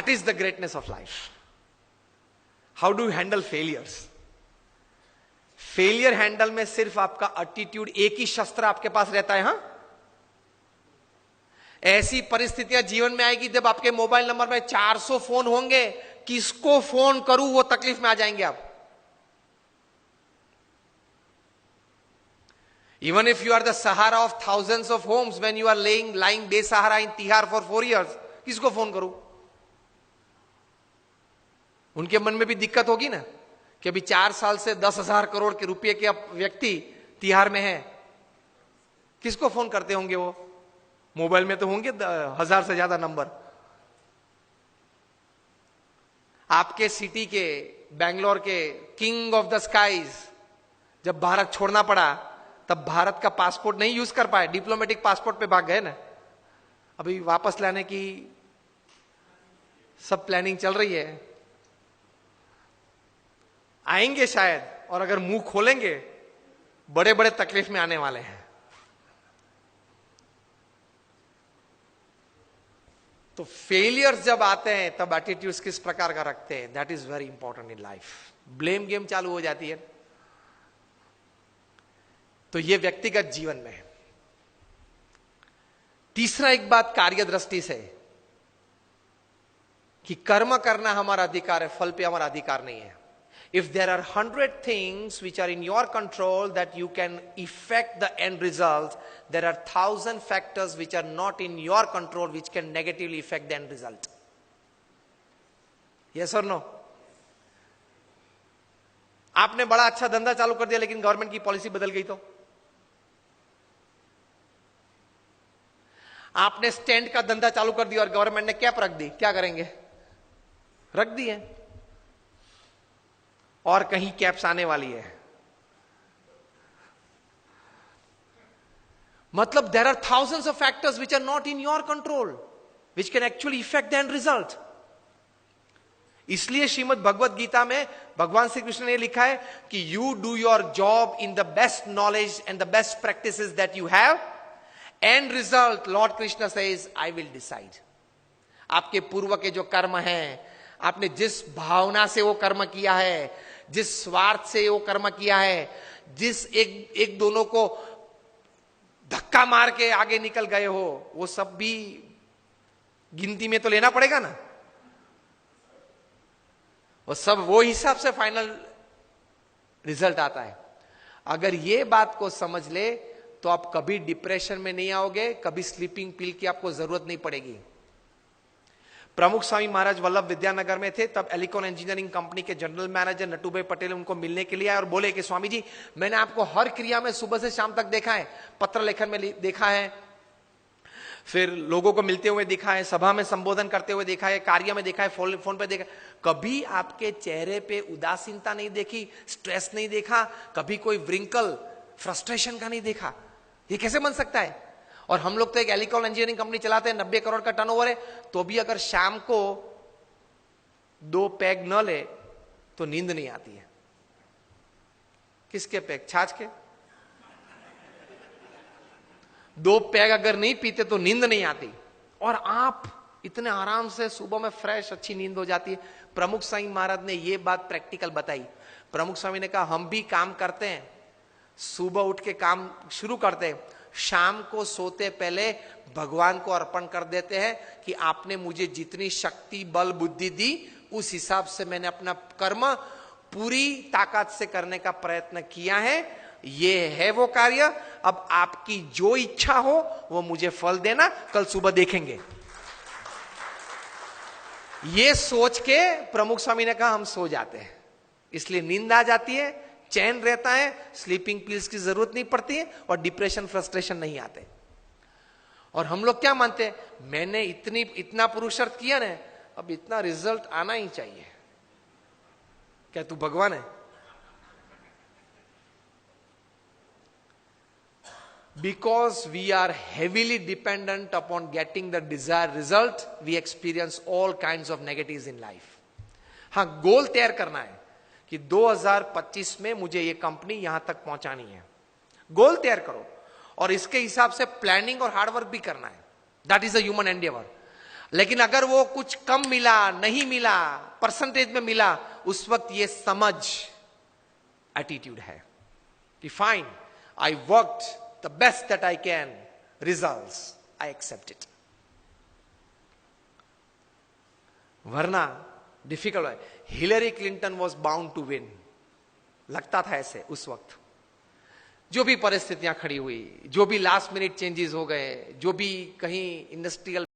What is the greatness of life? How do you handle failures? Failure handle में सिर्फ आपका attitude, एक ही शस्त्र आपके पास रहता है। हां, ऐसी परिस्थितियां जीवन में आएगी जब आपके मोबाइल नंबर में 400 फोन होंगे, किसको फोन करूं, वो तकलीफ में आ जाएंगे आप। Even if you are the Sahara of thousands of homes, when you are lying बेसहारा in तिहार for 4 years, किसको फोन करूं? उनके मन में भी दिक्कत होगी ना कि अभी 4 साल से 10,000 करोड़ के रुपए के व्यक्ति तिहार में है, किसको फोन करते होंगे वो? मोबाइल में तो होंगे 1000 से ज्यादा नंबर। आपके सिटी के, बेंगलोर के किंग ऑफ द स्काईज जब भारत छोड़ना पड़ा, तब भारत का पासपोर्ट नहीं यूज कर पाए, डिप्लोमेटिक पासपोर्ट पे भाग गए ना। अभी वापस लाने की सब प्लानिंग चल रही है, आएंगे शायद, और अगर मुंह खोलेंगे बड़े बड़े तकलीफ में आने वाले हैं। तो फेलियर्स जब आते हैं तब एटीट्यूड्स किस प्रकार का रखते हैं, that is very important in life. Blame game चालू हो जाती है। तो यह व्यक्तिगत जीवन में है। तीसरा एक बात कार्य दृष्टि से कि कर्म करना हमारा अधिकार है, फल पे हमारा अधिकार नहीं है। If there are 100 things which are in your control that you can affect the end result, there are 1000 factors which are not in your control which can negatively affect the end result. Yes और no? आपने बड़ा अच्छा धंधा चालू कर दिया लेकिन government की पॉलिसी बदल गई तो? आपने स्टैंड का धंधा चालू कर दिया और गवर्नमेंट ने कैप रख दी, क्या करेंगे? रख दी है, और कहीं कैप्स आने वाली है। मतलब there are thousands of factors which are not in your control which can actually affect the end result. इसलिए श्रीमद् भगवद गीता में भगवान श्री कृष्ण ने लिखा है कि you do your job in the best knowledge and the best practices that you have, and result Lord Krishna says I will decide. आपके पूर्व के जो कर्म हैं, आपने जिस भावना से वो कर्म किया है, जिस स्वार्थ से वो कर्म किया है, जिस एक दोनों को धक्का मार के आगे निकल गए हो, वो सब भी गिनती में तो लेना पड़ेगा ना। वो सब वो हिसाब से फाइनल रिजल्ट आता है। अगर ये बात को समझ ले तो आप कभी डिप्रेशन में नहीं आओगे, कभी स्लीपिंग पिल की आपको जरूरत नहीं पड़ेगी। प्रमुख स्वामी महाराज वल्लभ विद्यानगर में थे, तब एलिकॉन इंजीनियरिंग कंपनी के जनरल मैनेजर नटूभाई पटेल उनको मिलने के लिए आए और बोले कि स्वामी जी, मैंने आपको हर क्रिया में सुबह से शाम तक देखा है, पत्र लेखन में देखा है, फिर लोगों को मिलते हुए देखा है, सभा में संबोधन करते हुए देखा है, कार्य में देखा है, फोन पे देखा, कभी आपके चेहरे पे उदासीनता नहीं देखी, स्ट्रेस नहीं देखा, कभी कोई व्रिंकल फ्रस्ट्रेशन का नहीं देखा। ये कैसे बन सकता है? और हम लोग तो एक एलिकॉन इंजीनियरिंग कंपनी चलाते हैं, 90 करोड़ का टर्नओवर है, तो भी अगर शाम को 2 पैग न ले तो नींद नहीं आती है। किसके पैग? छाछ के। 2 पैग अगर नहीं पीते तो नींद नहीं आती, और आप इतने आराम से सुबह में फ्रेश अच्छी नींद हो जाती है। प्रमुख स्वामी महाराज ने यह बात प्रैक्टिकल बताई। प्रमुख स्वामी ने कहा, हम भी काम करते हैं, सुबह उठ के काम शुरू करते हैं, शाम को सोते पहले भगवान को अर्पण कर देते हैं कि आपने मुझे जितनी शक्ति बल बुद्धि दी, उस हिसाब से मैंने अपना कर्म पूरी ताकत से करने का प्रयत्न किया है, ये है वो कार्य, अब आपकी जो इच्छा हो वो मुझे फल देना, कल सुबह देखेंगे। ये सोच के प्रमुख स्वामी ने कहा हम सो जाते हैं, इसलिए नींद आ जाती है, चैन रहता है, स्लीपिंग पिल्स की जरूरत नहीं पड़ती है, और डिप्रेशन फ्रस्ट्रेशन नहीं आते। और हम लोग क्या मानते हैं, मैंने इतना पुरुषार्थ किया ना, अब इतना रिजल्ट आना ही चाहिए। क्या तू भगवान है? Because we are heavily dependent upon getting the desired result, we experience all kinds of negatives in life. हाँ, गोल तैयार करना है कि 2025 में मुझे ये कंपनी यहां तक पहुंचानी है। गोल तैयार करो और इसके हिसाब से प्लानिंग और हार्डवर्क भी करना है। That is a human Endeavour. लेकिन अगर वो कुछ कम मिला, नहीं मिला, परसेंटेज में मिला, उस वक्त ये समझ एटीट्यूड है कि fine, I worked the best that I can, results I accept it. वरना डिफिकल्ट है। Hillary Clinton was bound to win, लगता था ऐसे उस वक्त। जो भी परिस्थितियां खड़ी हुई, जो भी लास्ट मिनट चेंजेस हो गए, जो भी कहीं इंडस्ट्रियल